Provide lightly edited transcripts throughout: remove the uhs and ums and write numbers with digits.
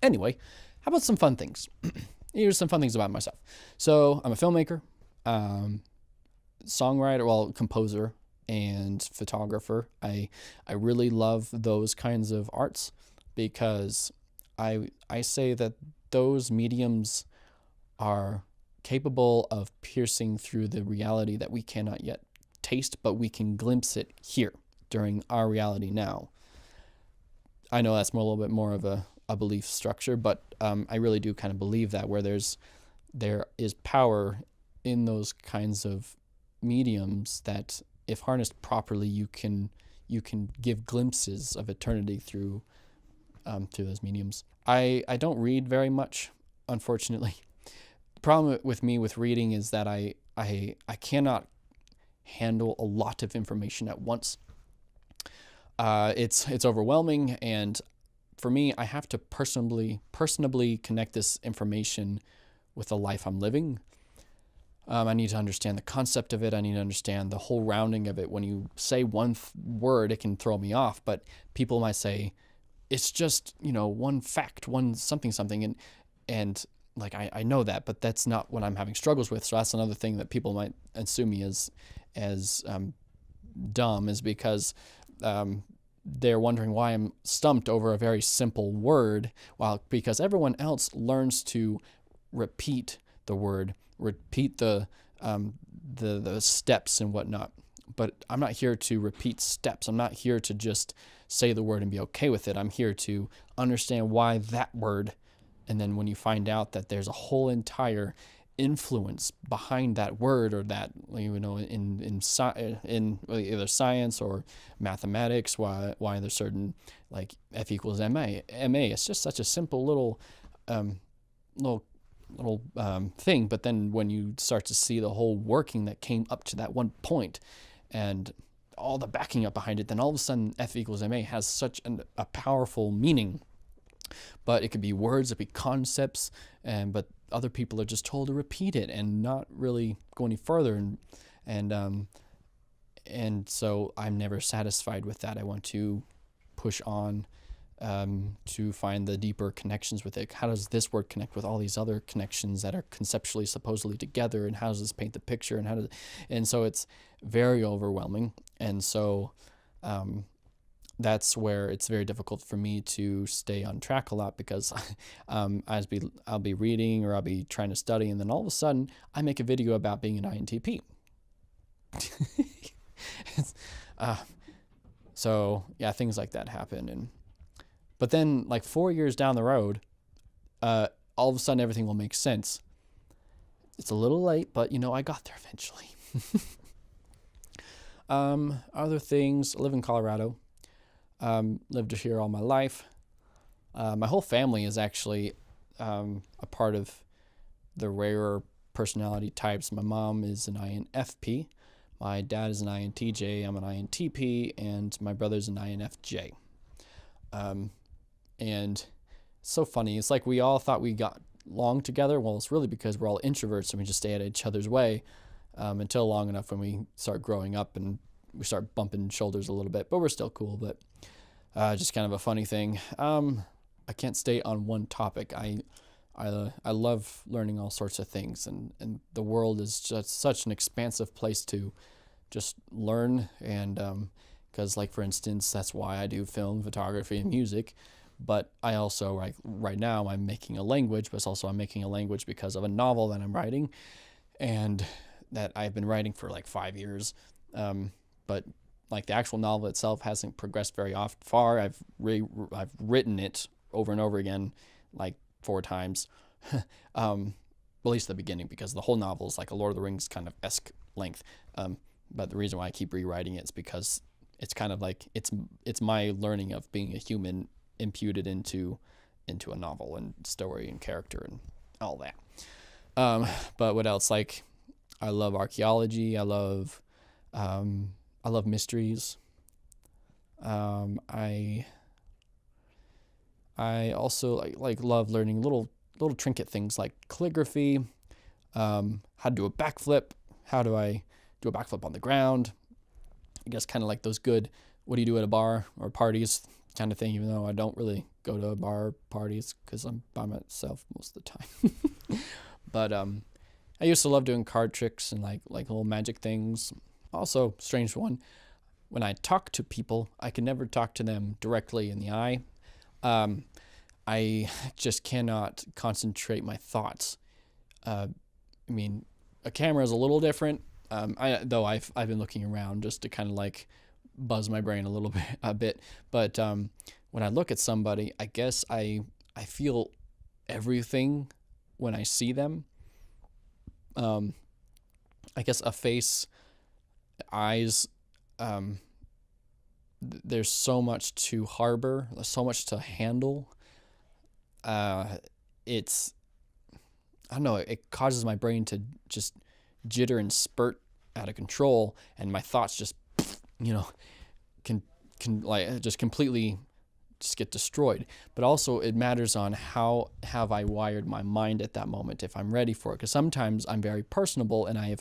Anyway, how about some fun things? Here's some fun things about myself. So I'm a filmmaker, songwriter, well, composer, and photographer. I really love those kinds of arts because I say that those mediums are capable of piercing through the reality that we cannot yet taste, but we can glimpse it here during our reality now. I know that's a little bit more of a belief structure, but I really do kind of believe that where there is power in those kinds of mediums that, if harnessed properly, you can give glimpses of eternity through those mediums. I don't read very much, unfortunately. The problem with me with reading is that I cannot handle a lot of information at once. It's overwhelming, and for me, I have to personally connect this information with the life I'm living. I need to understand the concept of it. I need to understand the whole rounding of it. When you say one word, it can throw me off, but people might say, it's just, one fact, one something, and like, I know that, but that's not what I'm having struggles with. So that's another thing that people might assume me as dumb, is because they're wondering why I'm stumped over a very simple word, because everyone else learns to repeat the word, repeat the steps and whatnot. But I'm not here to repeat steps. I'm not here to just say the word and be okay with it. I'm here to understand why that word, and then when you find out that there's a whole entire influence behind that word, or that, in either science or mathematics, why there's certain, like F equals ma. It's just such a simple little thing, but then when you start to see the whole working that came up to that one point and all the backing up behind it, then all of a sudden F equals ma has such a powerful meaning. But it could be words, it could be concepts, but other people are just told to repeat it and not really go any further. And so I'm never satisfied with that. I want to push on to find the deeper connections with it. How does this word connect with all these other connections that are conceptually supposedly together, and how does this paint the picture, and so it's very overwhelming. And so that's where it's very difficult for me to stay on track a lot, because I'll be reading, or I'll be trying to study, and then all of a sudden I make a video about being an INTP. So yeah, things like that happen. But then, like 4 years down the road, all of a sudden everything will make sense. It's a little late, but I got there eventually. Other things, I live in Colorado. Lived here all my life. My whole family is actually a part of the rarer personality types. My mom is an INFP. My dad is an INTJ. I'm an INTP, and my brother's an INFJ. And it's so funny. It's like we all thought we got along together. Well, it's really because we're all introverts and we just stay out of each other's way until long enough when we start growing up and we start bumping shoulders a little bit. But we're still cool. But just kind of a funny thing. I can't stay on one topic. I love learning all sorts of things, and the world is just such an expansive place to just learn. And because, like, for instance, that's why I do film, photography, and music. But I also, right now, I'm making a language, but also I'm making a language because of a novel that I'm writing, and that I've been writing for like 5 years. But like the actual novel itself hasn't progressed very far. I've written it over and over again, like 4 times, at least the beginning, because the whole novel is like a Lord of the Rings kind of esque length. But the reason why I keep rewriting it is because it's kind of like it's my learning of being a human imputed into a novel and story and character and all that. But what else? Like, I love archaeology. I love mysteries. I also like love learning little trinket things like calligraphy, how to do a backflip, how do I do a backflip on the ground. I guess kind of like those good, what do you do at a bar or parties kind of thing, even though I don't really go to bar parties because I'm by myself most of the time. But I used to love doing card tricks and like little magic things. Also, strange one, when I talk to people, I can never talk to them directly in the eye. I just cannot concentrate my thoughts. I mean, a camera is a little different. I've been looking around just to kind of like buzz my brain a bit. But when I look at somebody, I guess I feel everything when I see them. I guess a face, eyes. There's so much to harbor, so much to handle. It's I don't know. It causes my brain to just jitter and spurt out of control, and my thoughts just, can like just completely just get destroyed. But also, it matters on how have I wired my mind at that moment, if I'm ready for it. Because sometimes I'm very personable, and I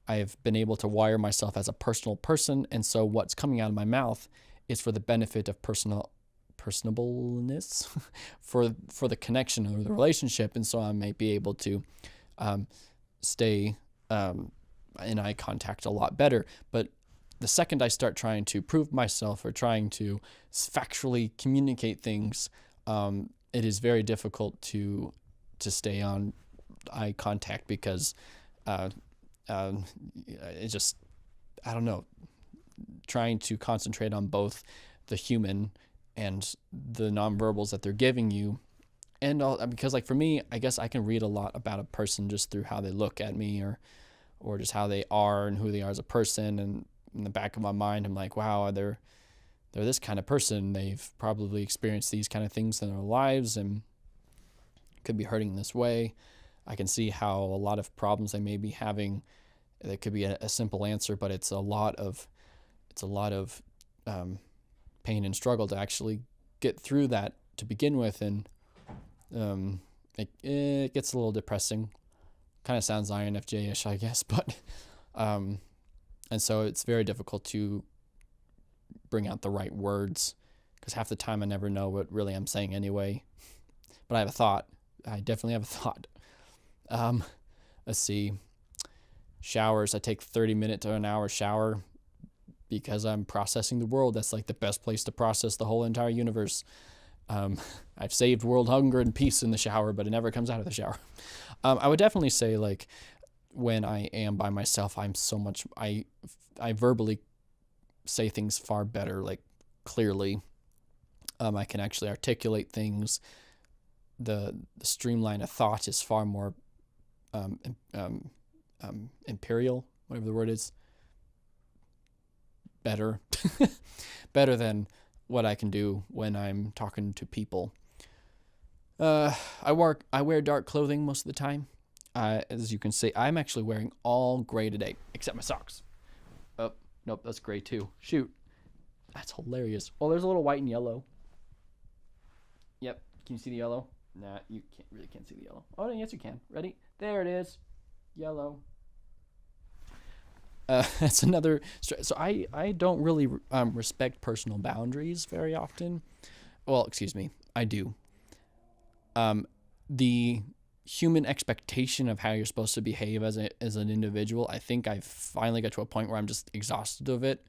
have been able to wire myself as a personal person, and so what's coming out of my mouth is for the benefit of personableness, for the connection or the relationship, and so I may be able to stay in eye contact a lot better. But the second I start trying to prove myself or trying to factually communicate things, it is very difficult to stay on eye contact because it just, I don't know, trying to concentrate on both the human and the nonverbals that they're giving you. And because like for me, I guess I can read a lot about a person just through how they look at me or just how they are and who they are as a person. And in the back of my mind, I'm like, wow, they're this kind of person. They've probably experienced these kind of things in their lives and could be hurting this way. I can see how a lot of problems they may be having, there could be a simple answer, but it's a lot of pain and struggle to actually get through that to begin with. And it gets a little depressing. Kind of sounds INFJ-ish, I guess, but and so it's very difficult to bring out the right words because half the time I never know what really I'm saying anyway. But I have a thought. I definitely have a thought. Let's see. Showers. I take 30-minute to an hour shower because I'm processing the world. That's like the best place to process the whole entire universe. I've saved world hunger and peace in the shower, but it never comes out of the shower. I would definitely say like when I am by myself, I verbally say things far better, like clearly. I can actually articulate things. The streamline of thought is far more imperial, whatever the word is. Better than what I can do when I'm talking to people. I wear dark clothing most of the time. As you can see, I'm actually wearing all gray today, except my socks. Oh, nope, that's gray too. Shoot. That's hilarious. Oh, there's a little white and yellow. Yep. Can you see the yellow? Nah, you can't see the yellow. Oh, yes, you can. Ready? There it is. Yellow. That's another. So I don't really respect personal boundaries very often. Well, excuse me, I do. The human expectation of how you're supposed to behave as an individual, I think I've finally got to a point where I'm just exhausted of it.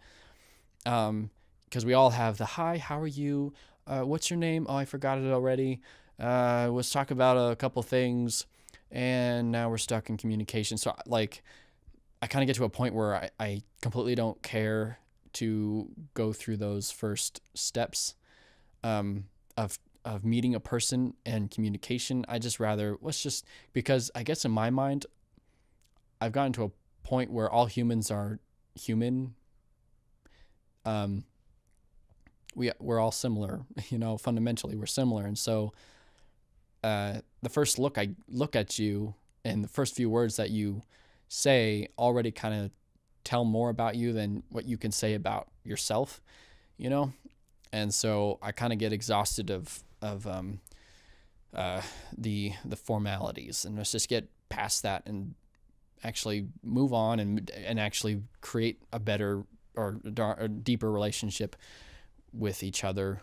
Because we all have the hi, how are you? What's your name? Oh, I forgot it already. Let's talk about a couple things, and now we're stuck in communication. So like, I kind of get to a point where I completely don't care to go through those first steps of meeting a person and communication. I just rather, because I guess in my mind, I've gotten to a point where all humans are human. We're all similar, fundamentally we're similar. And so the first look I look at you and the first few words that you say already kind of tell more about you than what you can say about yourself, And so I kind of get exhausted of the formalities, and let's just get past that and actually move on and actually create a better or a deeper relationship with each other.